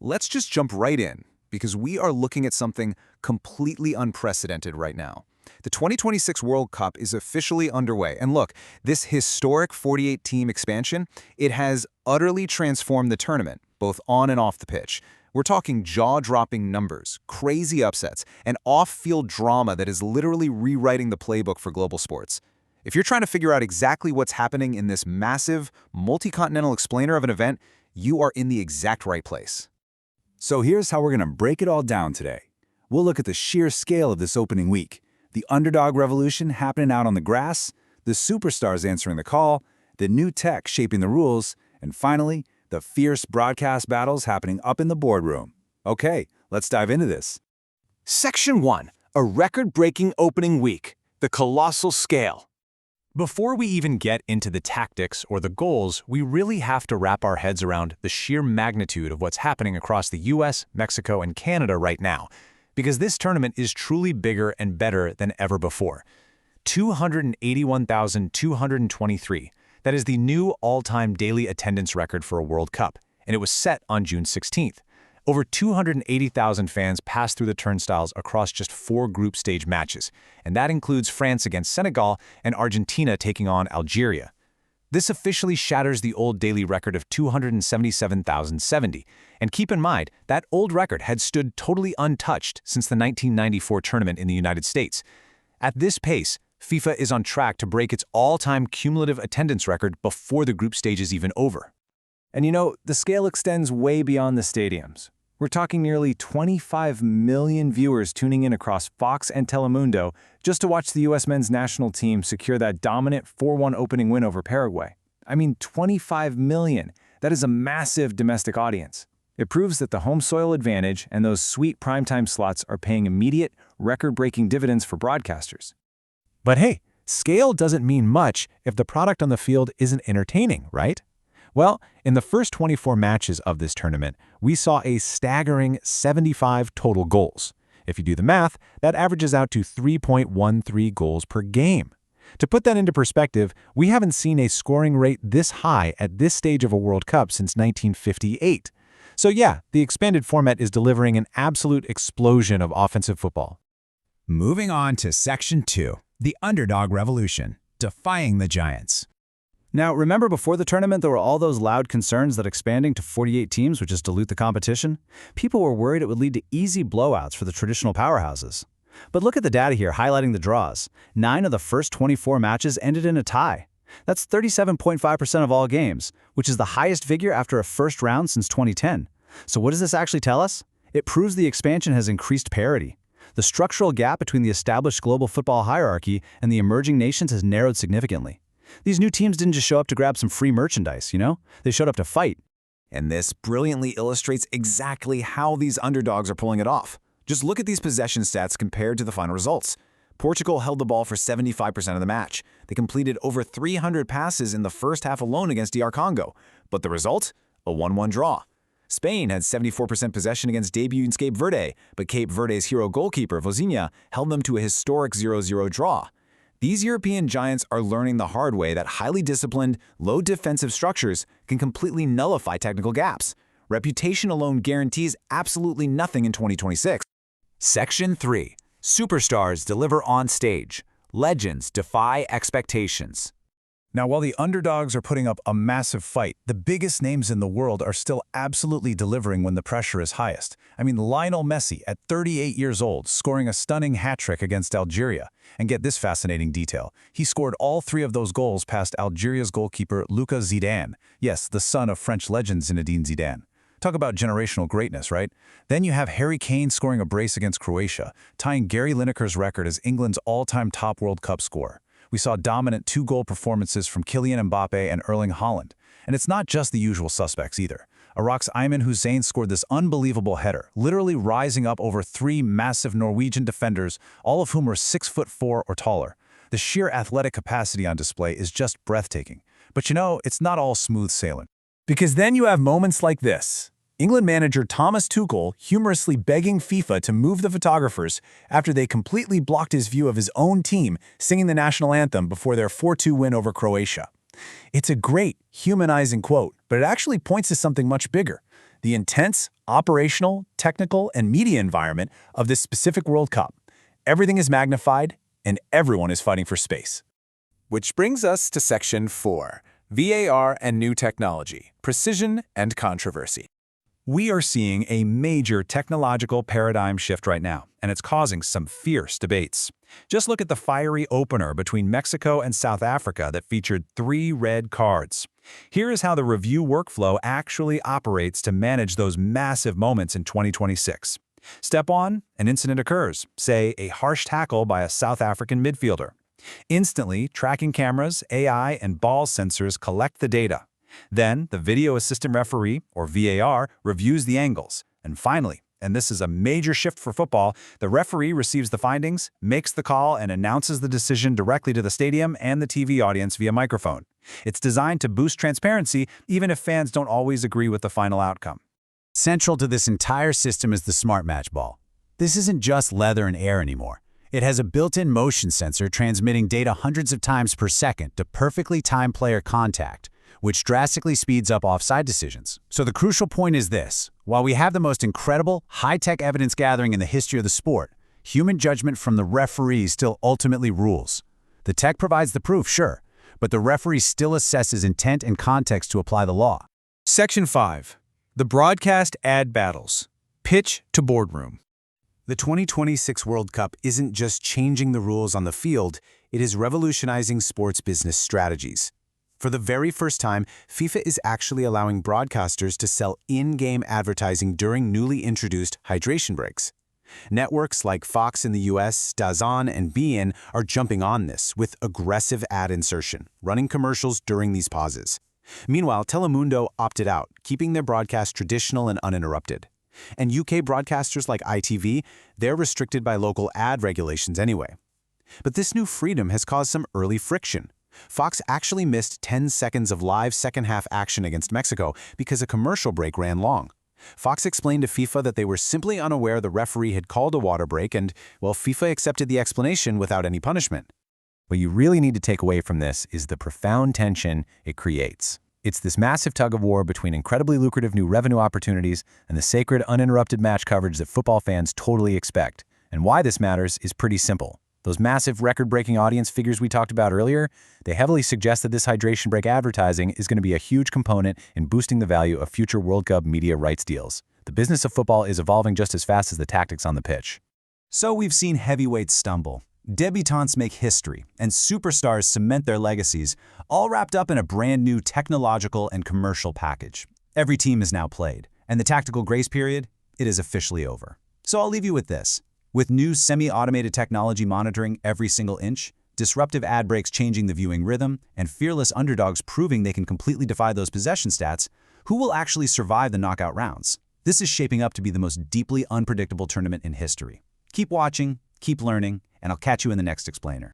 let's just jump right in, because we are looking at something completely unprecedented right now. The 2026 World Cup is officially underway, and look, this historic 48-team expansion, it has utterly transformed the tournament, both on and off the pitch. We're talking jaw-dropping numbers, crazy upsets, and off-field drama that is literally rewriting the playbook for global sports. If you're trying to figure out exactly what's happening in this massive, multi-continental explainer of an event, you are in the exact right place. So here's how we're going to break it all down today. We'll look at the sheer scale of this opening week, the underdog revolution happening out on the grass, the superstars answering the call, the new tech shaping the rules, and finally, the fierce broadcast battles happening up in the boardroom. Okay, let's dive into this. Section 1. A record-breaking opening week. The colossal scale. Before we even get into the tactics or the goals, we really have to wrap our heads around the sheer magnitude of what's happening across the US, Mexico, and Canada right now, because this tournament is truly bigger and better than ever before. 281,223. That is the new all-time daily attendance record for a World Cup, and it was set on June 16th. Over 280,000 fans passed through the turnstiles across just 4 group stage matches, and that includes France against Senegal and Argentina taking on Algeria. This officially shatters the old daily record of 277,070, and keep in mind, that old record had stood totally untouched since the 1994 tournament in the United States. At this pace, FIFA is on track to break its all-time cumulative attendance record before the group stage is even over. And you know, the scale extends way beyond the stadiums. We're talking nearly 25 million viewers tuning in across Fox and Telemundo just to watch the U.S. men's national team secure that dominant 4-1 opening win over Paraguay. I mean, 25 million. That is a massive domestic audience. It proves that the home soil advantage and those sweet primetime slots are paying immediate, record-breaking dividends for broadcasters. But hey, scale doesn't mean much if the product on the field isn't entertaining, right? Well, in the first 24 matches of this tournament, we saw a staggering 75 total goals. If you do the math, that averages out to 3.13 goals per game. To put that into perspective, we haven't seen a scoring rate this high at this stage of a World Cup since 1958. So yeah, the expanded format is delivering an absolute explosion of offensive football. Moving on to Section 2, the underdog revolution, defying the giants. Now, remember before the tournament there were all those loud concerns that expanding to 48 teams would just dilute the competition? People were worried it would lead to easy blowouts for the traditional powerhouses. But look at the data here highlighting the draws. 9 of the first 24 matches ended in a tie. That's 37.5% of all games, which is the highest figure after a first round since 2010. So what does this actually tell us? It proves the expansion has increased parity. The structural gap between the established global football hierarchy and the emerging nations has narrowed significantly. These new teams didn't just show up to grab some free merchandise, you know? They showed up to fight. And this brilliantly illustrates exactly how these underdogs are pulling it off. Just look at these possession stats compared to the final results. Portugal held the ball for 75% of the match. They completed over 300 passes in the first half alone against DR Congo. But the result? A 1-1 draw. Spain had 74% possession against debutant Cape Verde, but Cape Verde's hero goalkeeper, Vozinha, held them to a historic 0-0 draw. These European giants are learning the hard way that highly disciplined, low defensive structures can completely nullify technical gaps. Reputation alone guarantees absolutely nothing in 2026. Section 3. Superstars deliver on stage. Legends defy expectations. Now, while the underdogs are putting up a massive fight, the biggest names in the world are still absolutely delivering when the pressure is highest. I mean, Lionel Messi, at 38 years old, scoring a stunning hat-trick against Algeria. And get this fascinating detail. He scored all 3 of those goals past Algeria's goalkeeper Luka Zidane. Yes, the son of French legend Zinedine Zidane. Talk about generational greatness, right? Then you have Harry Kane scoring a brace against Croatia, tying Gary Lineker's record as England's all-time top World Cup scorer. We saw dominant 2-goal performances from Kylian Mbappe and Erling Haaland. And it's not just the usual suspects either. Iraq's Ayman Hussein scored this unbelievable header, literally rising up over 3 massive Norwegian defenders, all of whom were 6'4" or taller. The sheer athletic capacity on display is just breathtaking. But you know, it's not all smooth sailing. Because then you have moments like this. England manager Thomas Tuchel humorously begging FIFA to move the photographers after they completely blocked his view of his own team singing the national anthem before their 4-2 win over Croatia. It's a great, humanizing quote, but it actually points to something much bigger. the intense, operational, technical, and media environment of this specific World Cup. Everything is magnified, and everyone is fighting for space. Which brings us to Section 4, VAR and New Technology, Precision and Controversy. We are seeing a major technological paradigm shift right now, and it's causing some fierce debates. Just look at the fiery opener between Mexico and South Africa that featured 3 red cards. Here is how the review workflow actually operates to manage those massive moments in 2026. Step 1, an incident occurs, say a harsh tackle by a South African midfielder. Instantly, tracking cameras, AI, and ball sensors collect the data. Then, the video assistant referee, or VAR, reviews the angles. And finally, and this is a major shift for football, the referee receives the findings, makes the call, and announces the decision directly to the stadium and the TV audience via microphone. It's designed to boost transparency, even if fans don't always agree with the final outcome. Central to this entire system is the Smart Match Ball. This isn't just leather and air anymore. It has a built-in motion sensor transmitting data hundreds of times per second to perfectly time player contact, which drastically speeds up offside decisions. So the crucial point is this: while we have the most incredible, high-tech evidence gathering in the history of the sport, human judgment from the referee still ultimately rules. The tech provides the proof, sure, but the referee still assesses intent and context to apply the law. Section 5. The Broadcast Ad Battles. Pitch to Boardroom. The 2026 World Cup isn't just changing the rules on the field, it is revolutionizing sports business strategies. For the very first time, FIFA is actually allowing broadcasters to sell in-game advertising during newly introduced hydration breaks. Networks like Fox in the US, DAZN, and beIN are jumping on this with aggressive ad insertion, running commercials during these pauses. Meanwhile, Telemundo opted out, keeping their broadcast traditional and uninterrupted. And UK broadcasters like ITV, they're restricted by local ad regulations anyway. But this new freedom has caused some early friction. Fox actually missed 10 seconds of live second-half action against Mexico because a commercial break ran long. Fox explained to FIFA that they were simply unaware the referee had called a water break and, well, FIFA accepted the explanation without any punishment. What you really need to take away from this is the profound tension it creates. It's this massive tug-of-war between incredibly lucrative new revenue opportunities and the sacred, uninterrupted match coverage that football fans totally expect. And why this matters is pretty simple. Those massive record-breaking audience figures we talked about earlier, they heavily suggest that this hydration break advertising is going to be a huge component in boosting the value of future World Cup media rights deals. The business of football is evolving just as fast as the tactics on the pitch. So we've seen heavyweights stumble, debutantes make history, and superstars cement their legacies, all wrapped up in a brand new technological and commercial package. Every team is now played, and the tactical grace period, it is officially over. So I'll leave you with this. With new semi-automated technology monitoring every single inch, disruptive ad breaks changing the viewing rhythm, and fearless underdogs proving they can completely defy those possession stats, who will actually survive the knockout rounds? This is shaping up to be the most deeply unpredictable tournament in history. Keep watching, keep learning, and I'll catch you in the next explainer.